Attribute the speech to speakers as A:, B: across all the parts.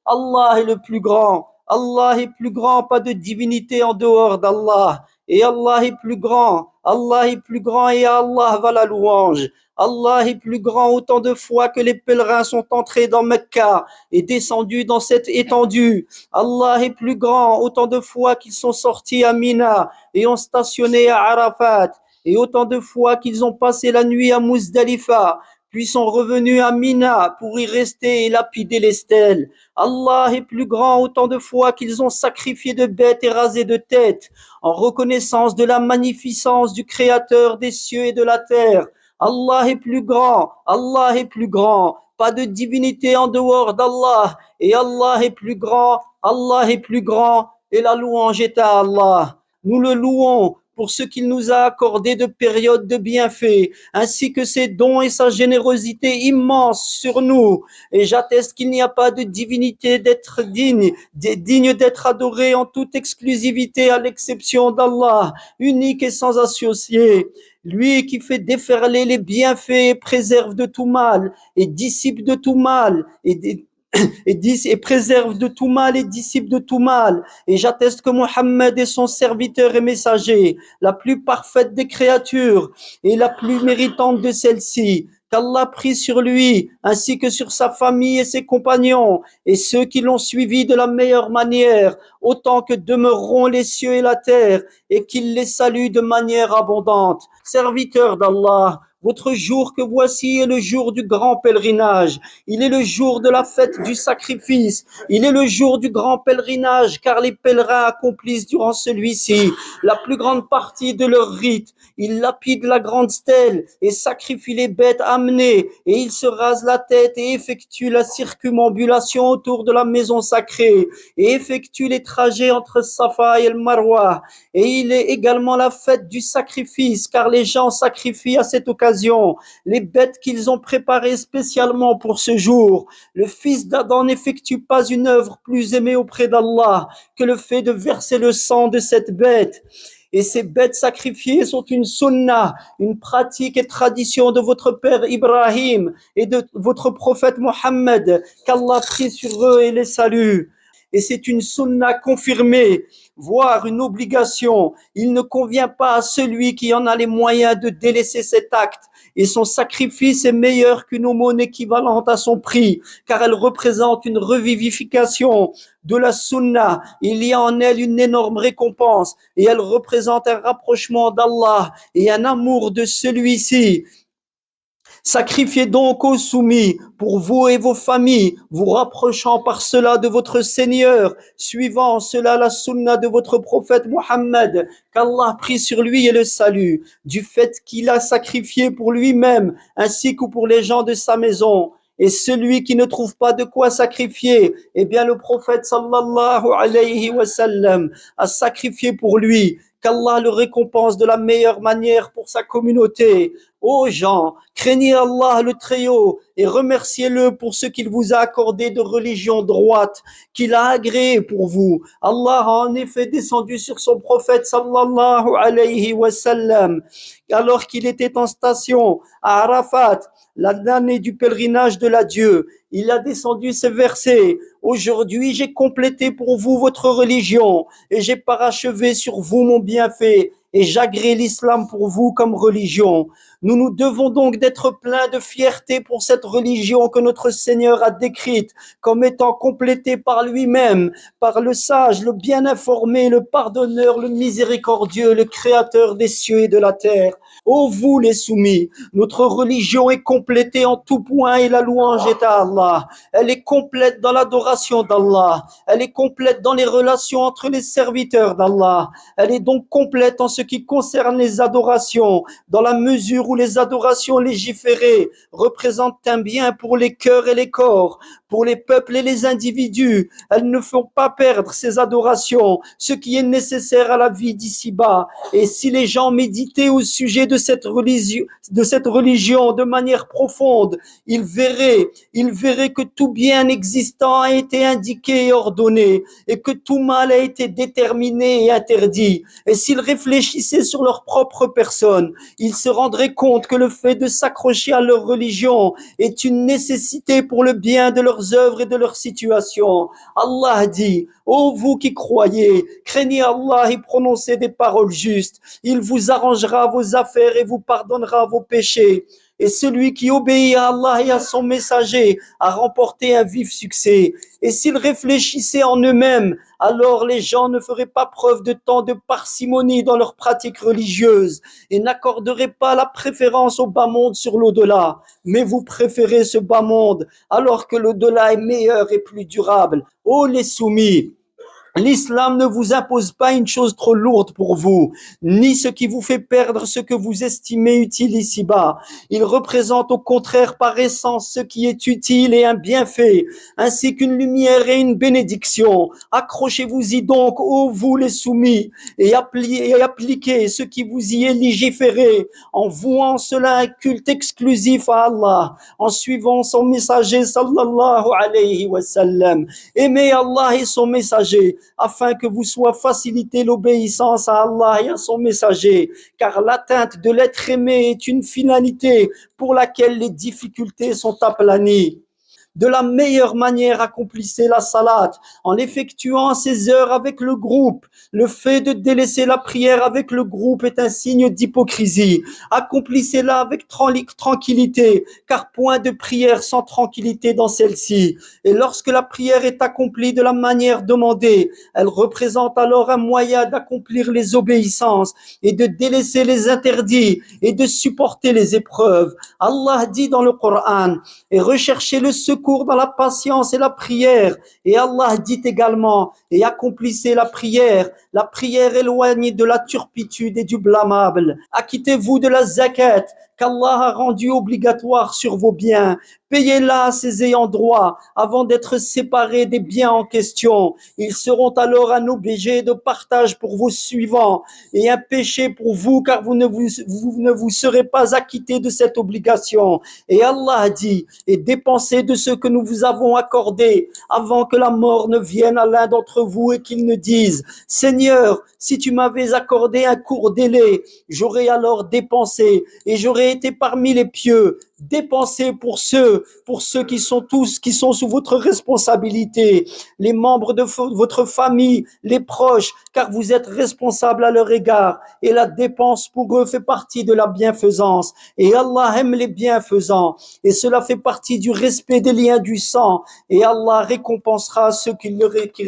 A: Allah est le plus grand. Allah est plus grand, pas de divinité en dehors d'Allah. Et Allah est plus grand. Allah est plus grand et à Allah va la louange. Allah est plus grand autant de fois que les pèlerins sont entrés dans Mecca et descendus dans cette étendue. Allah est plus grand autant de fois qu'ils sont sortis à Mina et ont stationné à Arafat et autant de fois qu'ils ont passé la nuit à Muzdalifa puis sont revenus à Mina pour y rester et lapider les stèles. Allah est plus grand autant de fois qu'ils ont sacrifié de bêtes et rasé de têtes en reconnaissance de la magnificence du Créateur des cieux et de la terre. Allah est plus grand, Allah est plus grand, pas de divinité en dehors d'Allah, et Allah est plus grand, Allah est plus grand, et la louange est à Allah. Nous le louons pour ce qu'il nous a accordé de périodes de bienfaits, ainsi que ses dons et sa générosité immense sur nous. Et j'atteste qu'il n'y a pas de divinité digne d'être adoré en toute exclusivité à l'exception d'Allah, unique et sans associé. Lui qui fait déferler les bienfaits et préserve de tout mal, et dissipe de tout mal, et préserve de tout mal et dissipe de tout mal. Et j'atteste que Mohammed est son serviteur et messager, la plus parfaite des créatures et la plus méritante de celles-ci. Qu'Allah prie sur lui, ainsi que sur sa famille et ses compagnons, et ceux qui l'ont suivi de la meilleure manière, autant que demeureront les cieux et la terre, et qu'il les salue de manière abondante. Serviteurs d'Allah, votre jour que voici est le jour du grand pèlerinage. Il est le jour de la fête du sacrifice. Il est le jour du grand pèlerinage, car les pèlerins accomplissent durant celui-ci la plus grande partie de leur rite. Ils lapident la grande stèle et sacrifient les bêtes amenées, et ils se rasent la tête et effectuent la circumambulation autour de la maison sacrée, et effectuent les trajets entre Safa et el Marwa. Et il est également la fête du sacrifice, car les gens sacrifient à cette occasion les bêtes qu'ils ont préparées spécialement pour ce jour. Le fils d'Adam n'effectue pas une œuvre plus aimée auprès d'Allah que le fait de verser le sang de cette bête. Et ces bêtes sacrifiées sont une sunna, une pratique et tradition de votre père Ibrahim et de votre prophète Mohammed, qu'Allah prie sur eux et les salue. Et c'est une sunna confirmée, voire une obligation. Il ne convient pas à celui qui en a les moyens de délaisser cet acte. Et son sacrifice est meilleur qu'une aumône équivalente à son prix, car elle représente une revivification de la sunna. Il y a en elle une énorme récompense, et elle représente un rapprochement d'Allah et un amour de celui-ci. Sacrifiez donc aux soumis pour vous et vos familles, vous rapprochant par cela de votre Seigneur, suivant cela la sunna de votre prophète Mohammed, qu'Allah prie sur lui et le salue, du fait qu'il a sacrifié pour lui-même ainsi que pour les gens de sa maison. Et celui qui ne trouve pas de quoi sacrifier, eh bien le prophète sallallahu alayhi wa sallam a sacrifié pour lui. Qu'Allah le récompense de la meilleure manière pour sa communauté. Ô gens, craignez Allah le Très-Haut et remerciez-le pour ce qu'il vous a accordé de religion droite, qu'il a agréé pour vous. Allah a en effet descendu sur son prophète sallallahu alayhi wa sallam, alors qu'il était en station à Arafat, l'année du pèlerinage de l'adieu. Il a descendu ces versets. Aujourd'hui, j'ai complété pour vous votre religion et j'ai parachevé sur vous mon bienfait et j'agrée l'islam pour vous comme religion. Nous nous devons donc d'être pleins de fierté pour cette religion que notre Seigneur a décrite comme étant complétée par lui-même, par le sage, le bien informé, le pardonneur, le miséricordieux, le créateur des cieux et de la terre. Ô vous les soumis, notre religion est complétée en tout point et la louange est à Allah. Elle est complète dans l'adoration d'Allah. Elle est complète dans les relations entre les serviteurs d'Allah. Elle est donc complète en ce qui concerne les adorations, dans la mesure où les adorations légiférées représentent un bien pour les cœurs et les corps, pour les peuples et les individus. Elles ne font pas perdre ces adorations, ce qui est nécessaire à la vie d'ici-bas. Et si les gens méditaient au sujet de cette religion de manière profonde, ils verraient que tout bien existant a été indiqué et ordonné, et que tout mal a été déterminé et interdit. Et s'ils réfléchissaient sur leur propre personne, ils se rendraient compte que le fait de s'accrocher à leur religion est une nécessité pour le bien de leurs œuvres et de leur situation. Allah dit, ô vous qui croyez, craignez Allah et prononcez des paroles justes. Il vous arrangera vos affaires et vous pardonnera vos péchés. Et celui qui obéit à Allah et à son messager a remporté un vif succès. Et s'ils réfléchissaient en eux-mêmes, alors les gens ne feraient pas preuve de tant de parcimonie dans leurs pratiques religieuses et n'accorderaient pas la préférence au bas monde sur l'au-delà. Mais vous préférez ce bas monde alors que l'au-delà est meilleur et plus durable. Ô les soumis! L'islam ne vous impose pas une chose trop lourde pour vous, ni ce qui vous fait perdre ce que vous estimez utile ici-bas. Il représente au contraire par essence ce qui est utile et un bienfait, ainsi qu'une lumière et une bénédiction. Accrochez-vous-y donc, ô vous les soumis, et appliquez ce qui vous y est légiféré, en vouant cela un culte exclusif à Allah, en suivant son messager sallallahu alayhi wa sallam. Aimez Allah et son messager, afin que vous soit facilité l'obéissance à Allah et à son messager, car l'atteinte de l'être aimé est une finalité pour laquelle les difficultés sont aplanies. De la meilleure manière, accomplissez la salat en effectuant à ces heures avec le groupe. Le fait de délaisser la prière avec le groupe est un signe d'hypocrisie. Accomplissez-la avec tranquillité, car point de prière sans tranquillité dans celle-ci. Et lorsque la prière est accomplie de la manière demandée, elle représente alors un moyen d'accomplir les obéissances et de délaisser les interdits et de supporter les épreuves. Allah dit dans le Coran, et recherchez le secours dans la patience et la prière. Et Allah dit également, et accomplissez la prière éloignée de la turpitude et du blâmable. Acquittez-vous de la zakat qu'Allah a rendue obligatoire sur vos biens. Payez-la à ses ayants droit avant d'être séparés des biens en question. Ils seront alors un objet de partage pour vos suivants et un péché pour vous, car vous ne vous serez pas acquittés de cette obligation. Et Allah dit, et dépensez de ce que nous vous avons accordé avant que la mort ne vienne à l'un d'entre vous et qu'il ne dise, Seigneur, si tu m'avais accordé un court délai, j'aurais alors dépensé et j'aurais été parmi les pieux. Dépensez pour ceux qui sont sous votre responsabilité, les membres de votre famille, les proches, car vous êtes responsables à leur égard. Et la dépense pour eux fait partie de la bienfaisance. Et Allah aime les bienfaisants. Et cela fait partie du respect des liens du sang. Et Allah récompensera ceux qui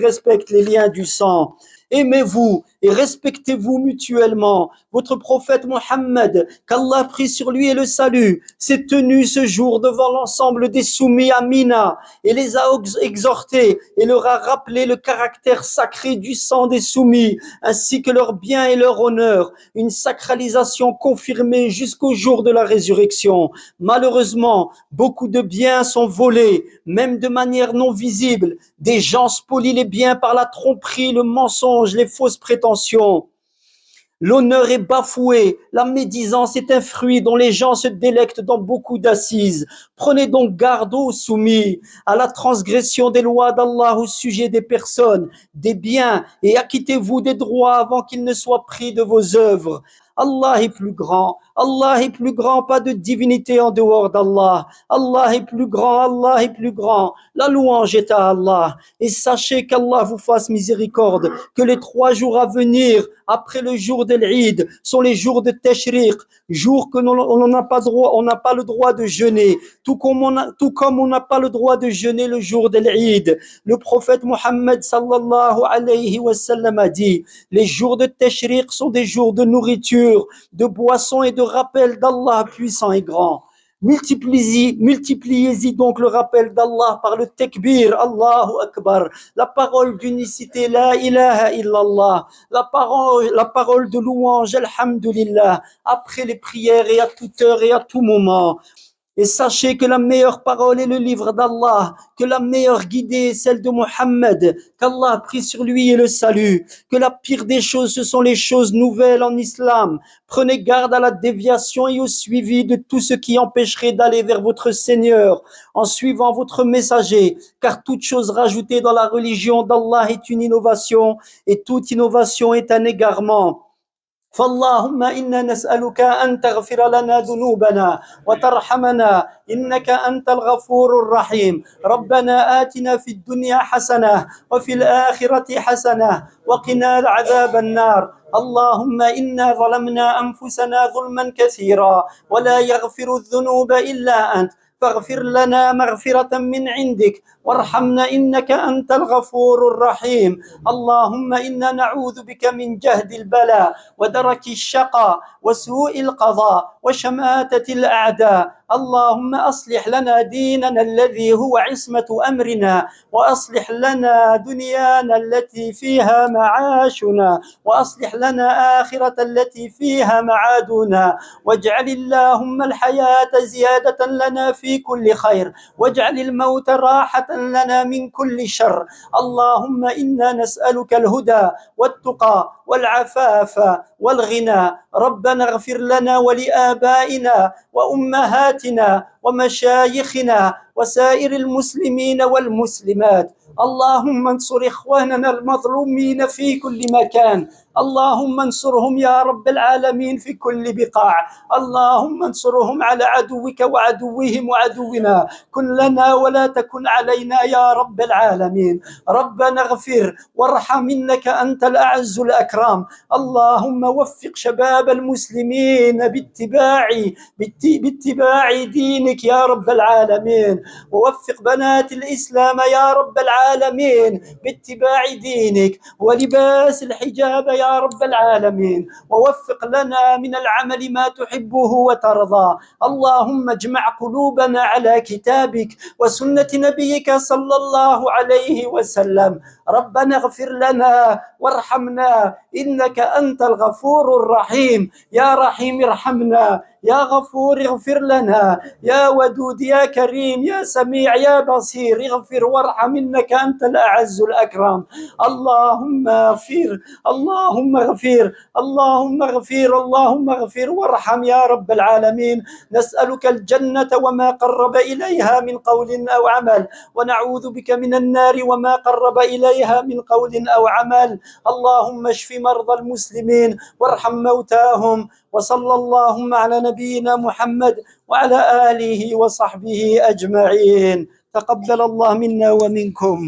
A: respectent les liens du sang. Aimez-vous et respectez-vous mutuellement. Votre prophète Mohammed, qu'Allah prie sur lui et le salue, s'est tenu ce jour devant l'ensemble des soumis à Mina et les a exhortés et leur a rappelé le caractère sacré du sang des soumis, ainsi que leur bien et leur honneur, une sacralisation confirmée jusqu'au jour de la résurrection. Malheureusement, beaucoup de biens sont volés, même de manière non visible. Des gens spolient les biens par la tromperie, le mensonge, les fausses prétentions. L'honneur est bafoué, la médisance est un fruit dont les gens se délectent dans beaucoup d'assises. Prenez donc garde aux soumis à la transgression des lois d'Allah au sujet des personnes, des biens, et acquittez-vous des droits avant qu'ils ne soient pris de vos œuvres. Allah est plus grand, pas de divinité en dehors d'Allah. Allah est plus grand, la louange est à Allah. Et sachez qu'Allah vous fasse miséricorde, que les 3 jours à venir, après le jour de l'Eid, sont les jours de Tashriq, jours que on n'a pas le droit de jeûner, tout comme on n'a pas le droit de jeûner le jour de l'Eid. Le prophète Mohammed sallallahu alayhi wa sallam a dit, les jours de Tashriq sont des jours de nourriture, de boissons et de rappel d'Allah puissant et grand. Multipliez-y donc le rappel d'Allah par le takbir, Allahu Akbar, la parole d'unicité, la ilaha illallah, la parole de louange, alhamdulillah, après les prières et à toute heure et à tout moment. Et sachez que la meilleure parole est le livre d'Allah, que la meilleure guidée est celle de Mohammed, qu'Allah a pris sur lui et le salut, que la pire des choses, ce sont les choses nouvelles en islam. Prenez garde à la déviation et au suivi de tout ce qui empêcherait d'aller vers votre Seigneur en suivant votre messager, car toute chose rajoutée dans la religion d'Allah est une innovation et toute innovation est un égarement. فاللهم إنا نسألك أن تغفر لنا ذنوبنا وترحمنا إنك أنت الغفور الرحيم. ربنا آتنا في الدنيا حسنة وفي الآخرة حسنة وقنا عذاب النار. اللهم إنا ظلمنا أنفسنا ظلما كثيرا ولا يغفر الذنوب إلا أنت، فاغفر لنا مغفرة من عندك وارحمنا إنك أنت الغفور الرحيم. اللهم إنا نعوذ بك من جهد البلاء ودرك الشقاء وسوء القضاء وشماتة الأعداء. اللهم أصلح لنا ديننا الذي هو عصمة أمرنا، وأصلح لنا دنيانا التي فيها معاشنا، وأصلح لنا آخرة التي فيها معادنا، واجعل اللهم الحياة زيادة لنا في كل خير، واجعل الموت راحة لنا من كل شر. اللهم إنا نسألك الهدى والتقى والعفاف والغنى. ربنا اغفر لنا ولآبائنا وأمهاتنا ومشايخنا وسائر المسلمين والمسلمات. اللهم انصر إخواننا المظلومين في كل مكان. اللهم انصرهم يا رب العالمين في كل بقاع. اللهم انصرهم على عدوك وعدوهم وعدونا. كن لنا ولا تكن علينا يا رب العالمين. ربنا اغفر وارحم إنك أنت الأعز الأكرم. اللهم وفق شباب المسلمين باتباع دينك يا رب العالمين، ووفق بنات الإسلام يا رب العالمين باتباع دينك ولباس الحجاب يا رب العالمين، ووفق لنا من العمل ما تحبه وترضى. اللهم اجمع قلوبنا على كتابك وسنة نبيك صلى الله عليه وسلم. ربنا اغفر لنا وارحمنا إنك أنت الغفور الرحيم. يا رحيم ارحمنا، يا غفور اغفر لنا، يا ودود يا كريم يا سميع يا بصير اغفر وارحم إنك أنت الأعز الأكرم. اللهم اغفر، اللهم اغفر، اللهم اغفر، اللهم اغفر وارحم يا رب العالمين. نسألك الجنة وما قرب إليها من قول أو عمل، ونعوذ بك من النار وما قرب إليها من قول أو عمل. اللهم اشف مرضى المسلمين وارحم موتاهم. وصلى اللهم على نبينا محمد وعلى آله وصحبه أجمعين. تقبل الله منا ومنكم.